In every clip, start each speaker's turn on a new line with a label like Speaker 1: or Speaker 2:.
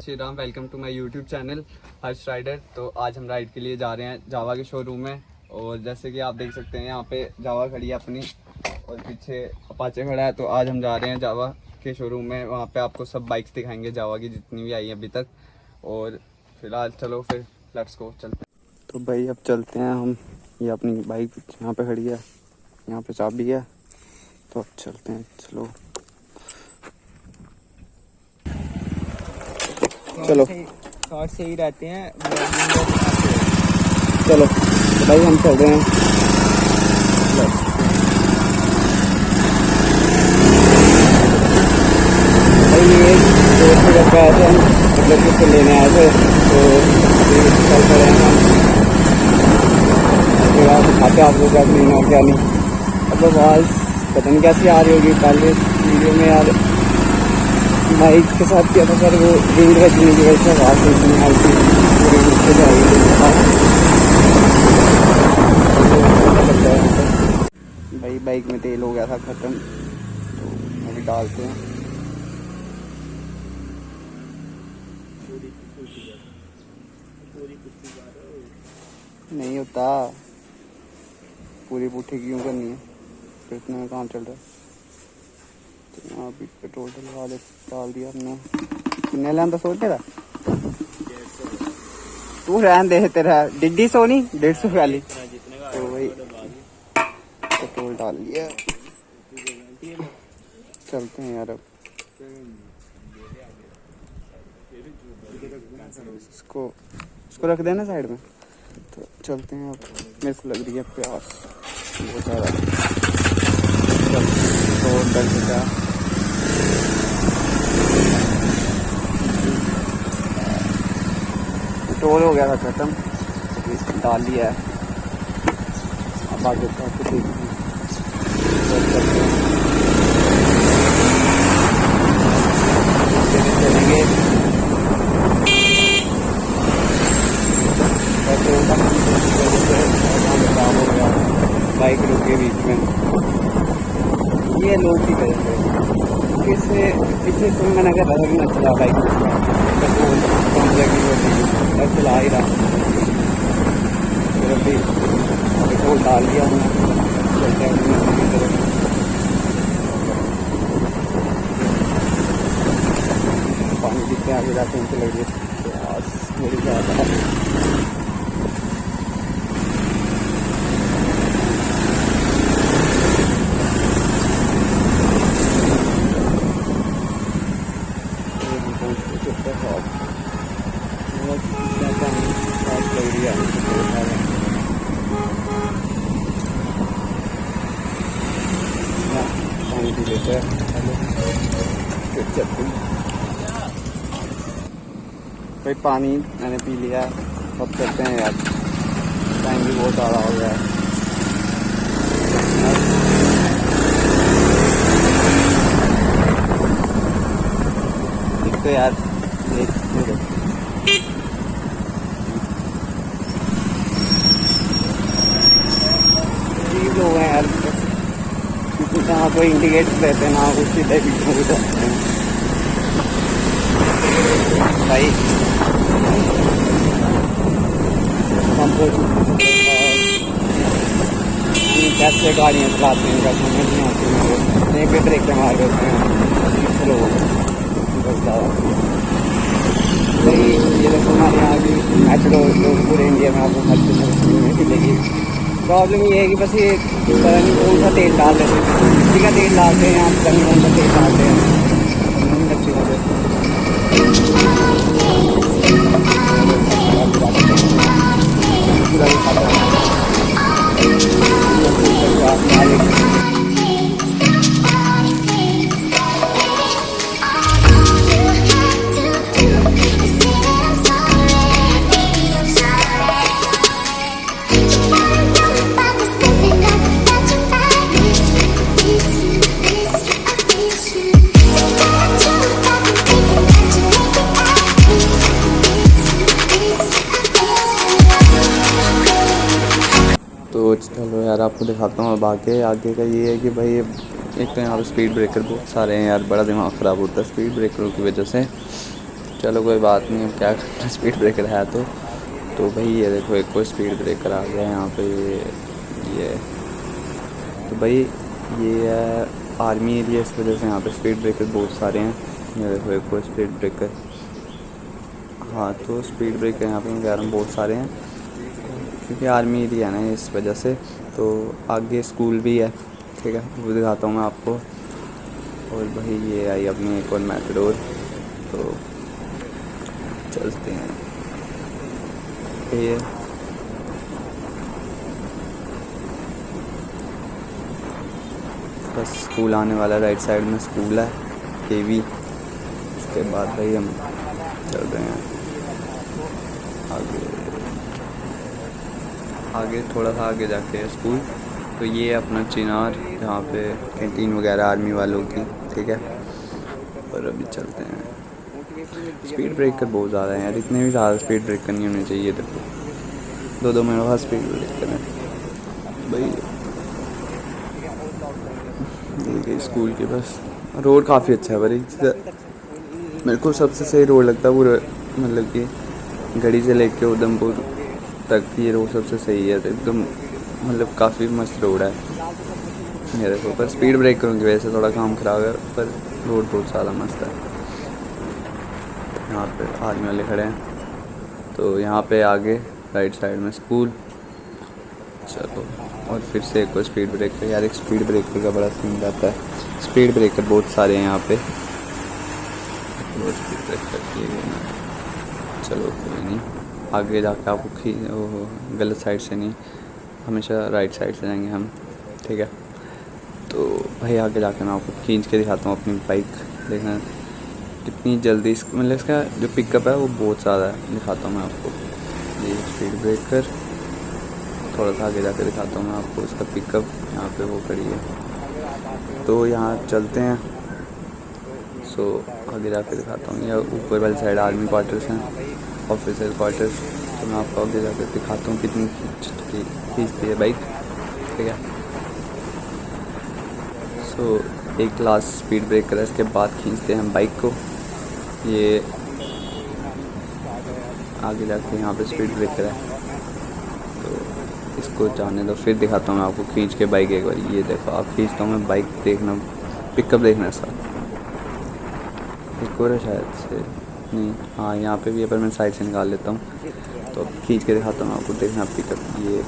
Speaker 1: Shri Ram. Welcome to my YouTube channel Harsh rider. तो आज हम राइड के लिए जा रहे हैं जावा के शोरूम में। और जैसे कि आप देख सकते हैं यहाँ पे जावा खड़ी है अपनी और पीछे अपाचे खड़ा है। तो आज हम जा रहे हैं जावा के शोरूम में, वहाँ पे आपको सब बाइक्स दिखाएंगे जावा की जितनी भी आई हैं अभी तक। और फिलहाल चलो फिर लेट्स गो, चलते हैं। तो भाई अब चलते हैं हम। ये अपनी बाइक यहाँ पे खड़ी है, यहाँ पे चाबी है, तो अब चलते हैं। चलो चलो
Speaker 2: शॉर्ट से ही रहते हैं।
Speaker 1: चलो तो भाई हम चल रहे हैं। भाई ये दोस्त के घर पे आए थे हम, मतलब उसको लेने आए थे। तो अभी चल पड़े हैं हम। उसके बाद दिखाते हैं आपको क्या क्लीन और क्या नहीं। अब आवाज़ पता नहीं कैसी आ रही होगी। पहले वीडियो में यार बाइक के साथ किया था सर, वो विंड बजने की वजह से आवाज़ नहीं आई थी। भाई बाइक में तेल हो गया था ख़त्म, तो अभी डालते हैं। नहीं होता, पूरी पुट्ठी क्यों करनी है, फिर इतने में काम चल रहा है। तो यहाँ भी पेट्रोल डाल दिया हमने। कितने लाना सोच तेरा तू रहन दे, तेरा 150 नहीं 150 वाली। तो वही पेट्रोल डाल लिया, चलते हैं यार। अब इसको रख देना साइड में, तो चलते हैं। अब मेरे को लग रही है प्यास बहुत ज़्यादा, तो डर का पेट्रोल हो गया था ख़त्म, तो डाल लिया है। अब आगे आपको देखिए चलेंगे। पेट्रोल का खराब हो गया, बाइक रुक गई बीच में। ये लोग ही करेंगे किससे तुम मैंने कहा था कि मैं चला बाइक पेट्रोल कम लगी होती और चला ही रहा। फिर अभी पेट्रोल डाल दिया हमने, चलते हैं। पानी जितने आगे जाते हैं उनसे लग रही है प्यास थोड़ी ज़्यादा। भाई पानी मैंने पी लिया, अब चलते हैं यार, टाइम भी बहुत ज़्यादा हो गया है। एक तो यार लोग हैं यार, जहाँ कोई इंडिकेट रहते हैं ना उस सीधे बीच में जाते हैं भाई। हम कैसे गाड़ियाँ चलाते हैं, क्या समझ नहीं आती है। यहीं पे ब्रेक मार देते हैं स्लो बस ज़्यादा। वही ये लोग हमारे यहाँ की मेट्रो लोग पूरे इंडिया में आपको हर चीज़ मिलेगी। प्रॉब्लम ये है कि बस ये पता नहीं कौन सा तेल डाल देते हैं, मिट्टी का तेल डालते हैं, यहाँ पता नहीं कौन सा तेल डालते हैं, अच्छी बात है। तो चलो यार आपको दिखाता हूँ अब आगे का ये है कि भाई एक तो यहाँ पर स्पीड ब्रेकर बहुत सारे हैं यार, बड़ा दिमाग ख़राब होता है स्पीड ब्रेकरों की वजह से। चलो कोई बात नहीं, अब क्या करना, स्पीड ब्रेकर है तो भाई ये देखो एक कोई स्पीड ब्रेकर आ गया यहाँ पे। ये तो भाई ये है आर्मी एरिया, इस वजह से यहाँ पे स्पीड ब्रेकर बहुत सारे हैं। ये देखो एक कोई स्पीड ब्रेकर। हाँ तो स्पीड ब्रेकर यहाँ पे मैं कह रहा हूँ बहुत सारे हैं, क्योंकि आर्मी एरिया है ना इस वजह से। तो आगे स्कूल भी है, ठीक है, वो दिखाता हूँ मैं आपको। और भाई ये आई अपनी एक और मैटाडोर, तो चलते हैं। ये बस स्कूल आने वाला, राइट साइड में स्कूल है केवी। उसके बाद भाई हम चल रहे हैं आगे थोड़ा सा आगे जाके है स्कूल। तो ये अपना चिनार, जहाँ पे कैंटीन वगैरह आर्मी वालों की, ठीक है। और अभी चलते हैं। स्पीड ब्रेकर बहुत ज़्यादा है यार, इतने भी ज़्यादा स्पीड ब्रेकर नहीं होने चाहिए। देखो 2-2 मेरे पास स्पीड ब्रेकर है भाई। ये स्कूल के बस रोड काफ़ी अच्छा है भाई। मेरे को सबसे सही रोड लगता है पूरा, मतलब कि गढ़ी से लेके उधमपुर तक ये रोड सबसे सही है एकदम, मतलब काफ़ी मस्त रोड है। ये देखो, पर स्पीड ब्रेकरों की वजह से थोड़ा काम ख़राब है, पर रोड बहुत ज़्यादा मस्त है। यहाँ पे आर्मी वाले खड़े हैं, तो यहाँ पे आगे राइट साइड में स्कूल। चलो, और फिर से एक और स्पीड ब्रेकर। यार एक स्पीड ब्रेकर का बड़ा सीन रहता है, स्पीड ब्रेकर बहुत सारे हैं यहाँ पे, बहुत स्पीड ब्रेकर किए गए हैं। चलो कोई नहीं, आगे जाके आपको गलत साइड से नहीं, हमेशा राइट साइड से जाएंगे हम, ठीक है। तो भाई आगे जाकर मैं आपको खींच के दिखाता हूँ अपनी बाइक। देखना कितनी जल्दी मतलब इसका जो पिकअप है वो बहुत ज़्यादा है। दिखाता हूँ मैं आपको ये स्पीड ब्रेकर, थोड़ा सा आगे जाकर दिखाता हूँ मैं आपको इसका पिकअप। यहाँ पे वो खड़ी है, तो यहाँ चलते हैं। सो आगे जाकर दिखाता हूँ। यह ऊपर वाली साइड आर्मी क्वार्टर्स हैं, ऑफिसर क्वार्टर्स। तो मैं आपको आगे जाकर दिखाता हूँ कितनी खींचती है बाइक, ठीक है। सो एक लास्ट स्पीड ब्रेकर है, इसके बाद खींचते हैं हम बाइक को। ये आगे जाके यहाँ पे स्पीड ब्रेकर है, तो इसको जाने दो, फिर दिखाता हूँ मैं आपको खींच के बाइक एक बार। ये देखो, आप खींचता हूँ मैं बाइक, देखना पिकअप देखना इसका। एक और है शायद से, नहीं, हाँ यहाँ पे भी है, पर मैं साइड से निकाल लेता हूँ। तो खींच के दिखाता हूँ आपको, देखना पिकअप। ये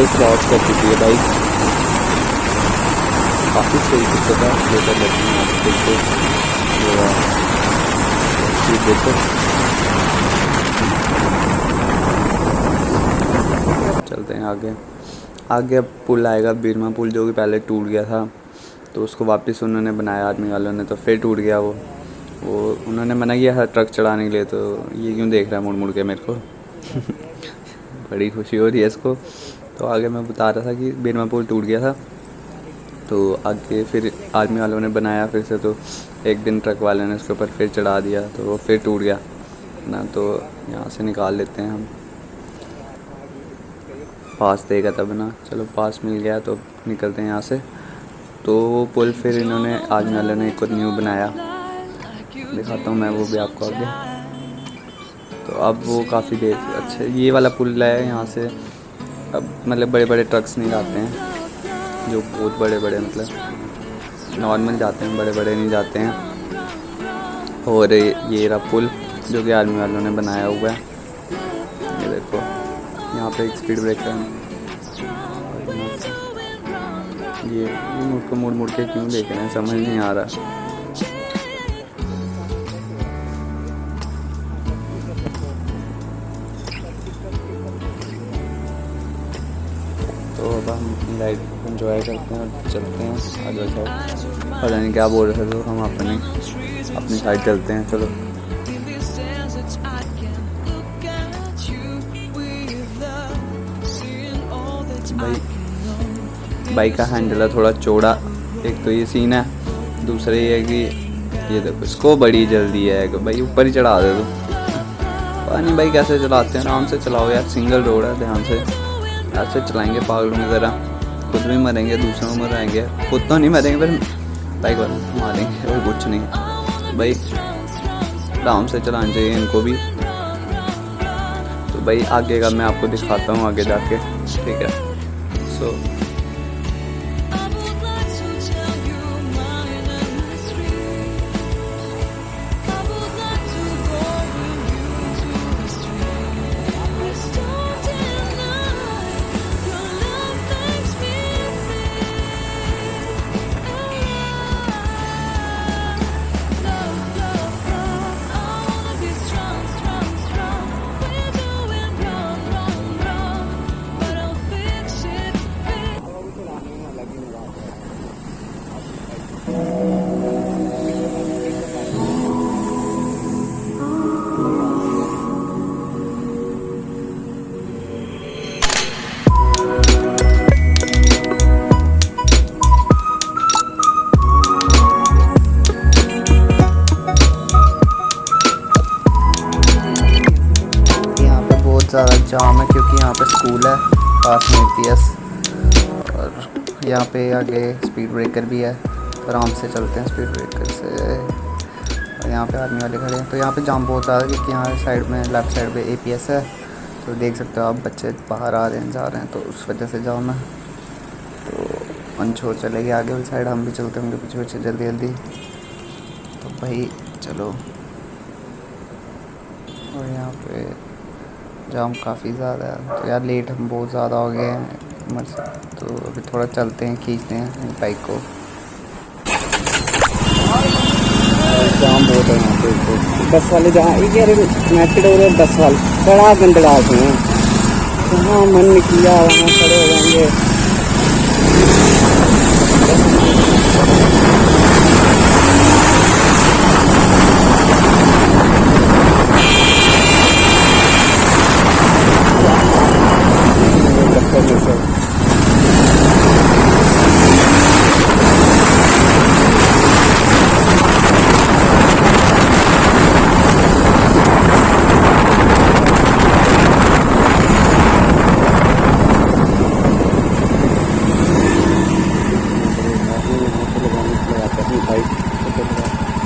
Speaker 1: क्रॉस कर चुकी है बाइक, काफ़ी सही दिक्कत है। लेकर लेते हैं आप देखते चलते हैं आगे। आगे अब पुल आएगा, बीरमा पुल, जो कि पहले टूट गया था, तो उसको वापस उन्होंने बनाया आर्मी वालों ने, तो फिर टूट गया वो उन्होंने मना किया था ट्रक चढ़ाने के लिए। तो ये क्यों देख रहा है मुड़ मुड़ के मेरे को बड़ी खुशी हो रही है इसको। तो आगे मैं बता रहा था कि बीरमा पुल टूट गया था, तो आगे फिर आर्मी वालों ने बनाया फिर से। तो एक दिन ट्रक वाले ने उसके ऊपर फिर चढ़ा दिया, तो वो फिर टूट गया ना। तो यहाँ से निकाल लेते हैं हम, पास देगा तब ना। चलो पास मिल गया, तो निकलते हैं यहाँ से। तो वो पुल फिर इन्होंने आर्मी वालों ने एक और न्यू बनाया, दिखाता हूँ मैं वो भी आपको आगे। तो अब वो काफ़ी देर अच्छा ये वाला पुल है, यहाँ से अब मतलब बड़े बड़े ट्रक्स नहीं जाते हैं, जो बहुत बड़े बड़े मतलब नॉर्मल जाते हैं, बड़े बड़े नहीं जाते हैं। और ये रहा पुल जो कि आर्मी वालों ने बनाया हुआ है। ये देखो, यहाँ पे एक स्पीड ब्रेकर है। ये मुड़ के क्यों देख रहे हैं, समझ नहीं आ रहा। तो अब हम अपनी राइड एंजॉय करते हैं और चलते हैं आगे साइड। पता नहीं क्या बोल रहे थे, तो हम अपनी साइड चलते हैं। चलो बाइक का हैंडल है थोड़ा चौड़ा, एक तो ये सीन है। दूसरा ये है कि ये देखो इसको बड़ी जल्दी है कि भाई ऊपर ही चढ़ा दे दो। पता नहीं भाई कैसे चलाते हैं, आराम से चलाओ यार, सिंगल रोड है, ध्यान से ऐसे चलाएंगे पागलों की तरह, खुद भी मरेंगे दूसरों में मरेंगे, खुद तो नहीं मरेंगे पर बाइक वाले मारेंगे और कुछ नहीं भाई। आराम से चलाना चाहिए इनको भी। तो भाई आगे का मैं आपको दिखाता हूँ आगे जाके, ठीक है। सो ज़्यादा जाम है क्योंकि यहाँ पे स्कूल है पास में पीएस, और यहाँ पे आगे स्पीड ब्रेकर भी है, तो आराम से चलते हैं स्पीड ब्रेकर से। और यहाँ पे आर्मी वाले खड़े हैं, तो यहाँ पे जाम बहुत ज़्यादा क्योंकि यहाँ साइड में लेफ़्ट साइड पे एपीएस है, तो देख सकते हो आप बच्चे बाहर आ रहे हैं जा रहे हैं, तो उस वजह से जाम है। तो अंशोर चलेगी आगे वाली साइड, हम भी चलते होंगे पीछे पीछे जल्दी जल्दी। तो भाई चलो, और यहाँ पे जाम काफ़ी ज़्यादा है, तो यार लेट हम बहुत ज़्यादा हो गए हैं, तो अभी थोड़ा चलते हैं, खींचते हैं बाइक को। जाम बहुत है यहाँ पे, बस वाले जहाँ एक यार मैटिडोर और बस वाले बड़ा गंदगा हैं, जहाँ मन किया वहाँ खड़े हो जाएंगे।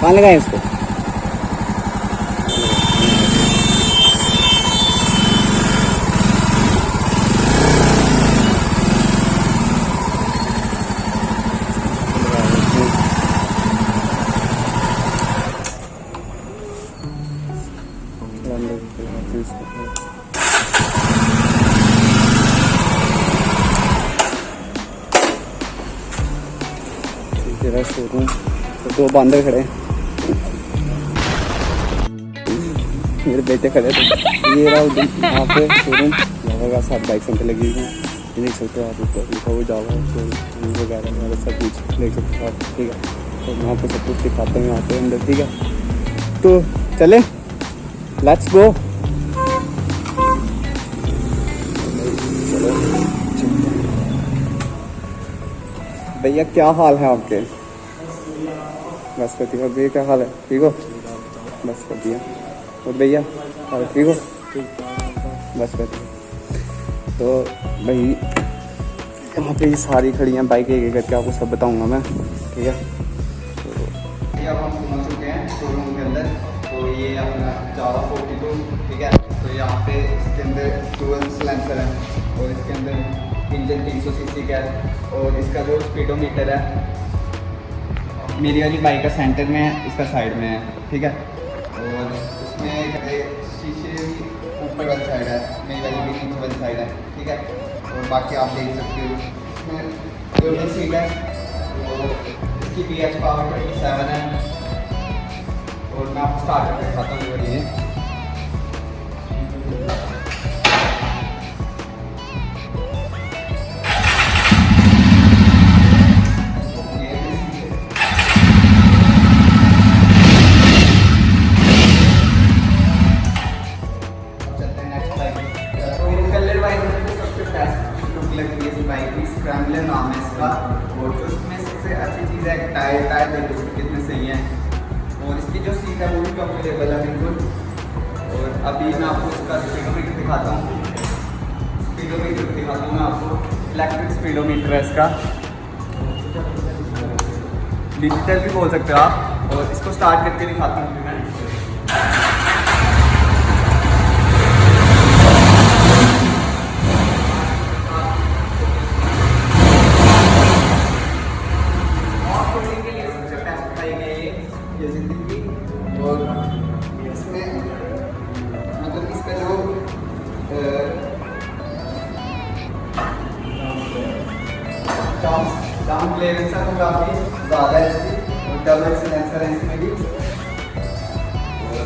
Speaker 1: कहाँ लगाए इसको? शोरूम दो बंदर खड़े हैं, मेरे बेटे खड़े थे। ये रहा यहाँ पे शोरूम, जावा का साथ बाइक सेंटर लगी हुई है, ये देख सकते हो आप, ऊपर लिखा हुआ जावा वगैरह वगैरह सब कुछ देख सकते हो आप, ठीक है। तो मैं आपको सब कुछ दिखाता हूँ यहाँ पे अंदर, ठीक है। तो चले, लेट्स गो। भैया क्या हाल है आपके? बस बढ़िया। भैया क्या हाल है? ठीक हो? बस बढ़िया। और भैया ठीक हो? बस बढ़िया। तो भाई यहाँ पे ये सारी खड़ी हैं बाइक, एक एक करके आपको सब बताऊंगा मैं, ठीक है। तो ये अब हम पहुँच चुके हैं शोरूम के अंदर। तो ये अपना जावा 42, ठीक है। तो यहाँ पे इसके अंदर डुअल सिलेंसर है, और इसके अंदर इंजन 300 सीसी का है, और इसका जो स्पीडोमीटर है मेरी वाली बाइक का सेंटर में है, इसका साइड में है, ठीक है। और इसमें शीशे ऊपर वाली साइड है, मेरी वाली भी नीचे वाली साइड है, ठीक है। और बाकी आप देख सकते हो इसमें गोल्डन सीट है, और इसकी BH पावर 27 है। और मैं आपको स्टार्ट करके दिखाता हूँ ये। स्क्रैम्बलर नाम है इसका। और जो इसमें सबसे अच्छी चीज़ है टायर, टायर देखो कितने सही हैं। और इसकी जो सीट है वो भी कंफर्टेबल है बिल्कुल। और अभी मैं आपको इसका स्पीडोमीटर दिखाता हूँ। स्पीडोमीटर दिखाता हूँ मैं आपको। इलेक्ट्रिक स्पीडोमीटर है इसका, डिजिटल भी बोल सकते हो आप। और इसको स्टार्ट करके दिखाता हूँ मैं। के लिए सबसे बेस्ट बताएगा ये जिंदगी। और इसमें मतलब इसका जो साउंड क्लियरेंस है वो काफ़ी ज़्यादा है इसकी। और डबल सिलेंसर है इसमें भी। और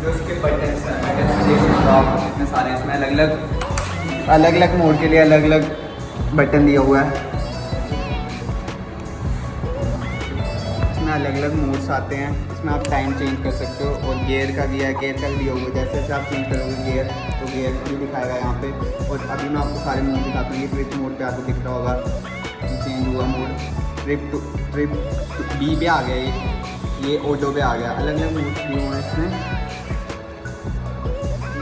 Speaker 1: जो इसके बटन्स हैं, बटन्स देख सकते हो आप इतने सारे। इसमें अलग अलग मोड के लिए अलग अलग बटन दिया हुआ है। इसमें अलग अलग मोड्स आते हैं। इसमें आप टाइम चेंज कर सकते हो। और गियर का भी है, गियर का भी दिया हुआ है। जैसे जैसे आप चेंज करोगे गियर तो गियर भी दिखाएगा यहाँ पे। और अभी मैं आपको सारे मोड दिखाता हूँ। ये ट्रिप मोड पे आपको दिख रहा होगा, चेंज हुआ मोड। ट्रिप बी पे आ गया, ये ऑटो पे आ गया। अलग अलग मोड्स दिए हुए हैं इसमें।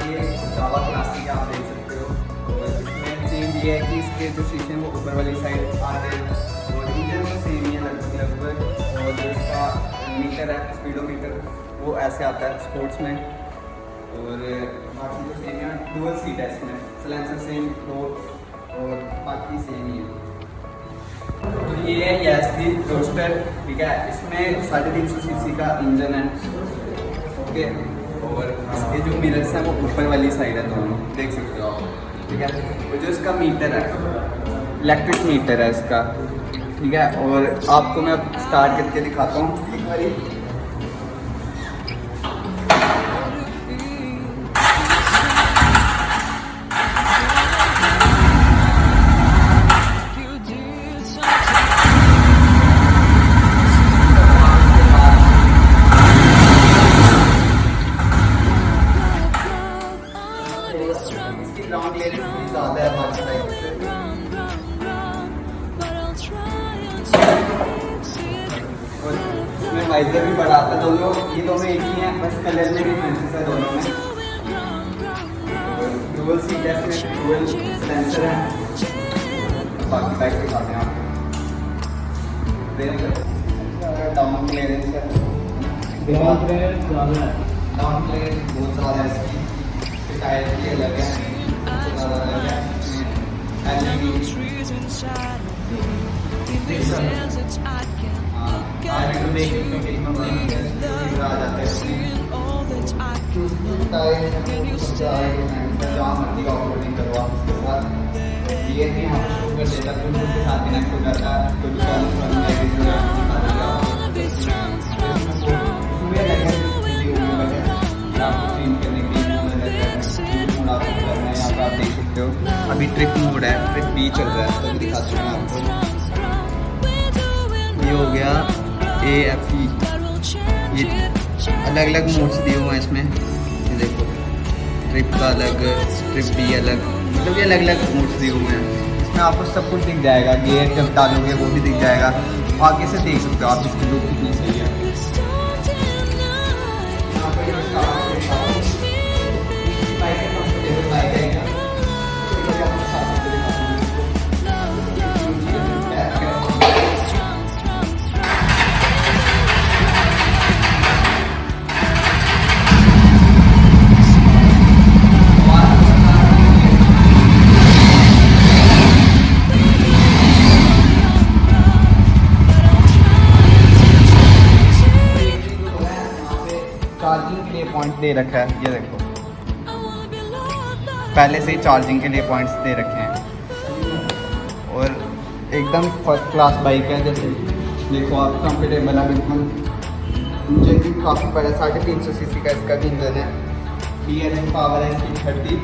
Speaker 1: ये जावा क्लासिक आप देख सकते हो। और इसमें चेंज ये है कि इसके जो शीशे हैं वो ऊपर वाली साइड आते हैं। और इंजन तो सेम ही है लगभग। और जो इसका मीटर है, स्पीडोमीटर, वो ऐसे आता है स्पोर्ट्स में। और बाकी तो सेम है। डुअल सीट है इसमें, सिलेंसर सेम डोर और बाकी सेम ही है। तो ये है यास्की रोस्टर, ठीक है। इसमें 350 सीसी का इंजन है, ओके। और इसके जो मिरर्स हैं वो ऊपर वाली साइड है, दोनों देख सकते हो आप, ठीक है। और जो इसका मीटर है, इलेक्ट्रिक मीटर है इसका, ठीक है। और आपको मैं स्टार्ट करके दिखाता हूँ एक बारी। इसकी ग्राउंड क्लियरेंस भी ज़्यादा है बाकी साइड से। और इसमें वाइजर भी बड़ा आता है। दोनों ये दोनों एक ही हैं, बस कलर में डिफरेंसेस है दोनों में। डुअल सीट है इसमें, डुअल सिलेंसर है। बाकी साइड से दिखाते हैं आपको। डाउन क्लियरेंस है,
Speaker 2: ग्राउंड क्लियरेंस ज़्यादा है।
Speaker 1: डाउन क्लियरेंस बहुत ज़्यादा है इसकी। टायर भी अलग है, सबसे ज़्यादा अलग है। आप देख सकते हो अभी ट्रिप मोड है, ट्रिप बी चल रहा है, तो दिखाते हैं आपको। ये हो गया AFE। ये अलग अलग मोड्स दिए हुए हैं इसमें, ये देखो। ट्रिप का अलग, ट्रिप बी अलग, मतलब ये अलग अलग मोड्स दिए हुए हैं। इसमें आपको सब कुछ दिख जाएगा। गियर जब डालोगे वो भी दिख जाएगा। आगे से देख सकते हो आप इसकी लुक कितनी सही है। चार्जिंग के लिए पॉइंट दे रखा है, ये देखो। पहले से ही चार्जिंग के लिए पॉइंट्स दे रखे हैं। और एकदम फर्स्ट क्लास बाइक है। जैसे देखो आप, कंफर्टेबल है बिल्कुल। इंजन भी काफ़ी बड़ा, 350 सीसी का इसका भी इंजन है। BLM पावर है इसकी 30।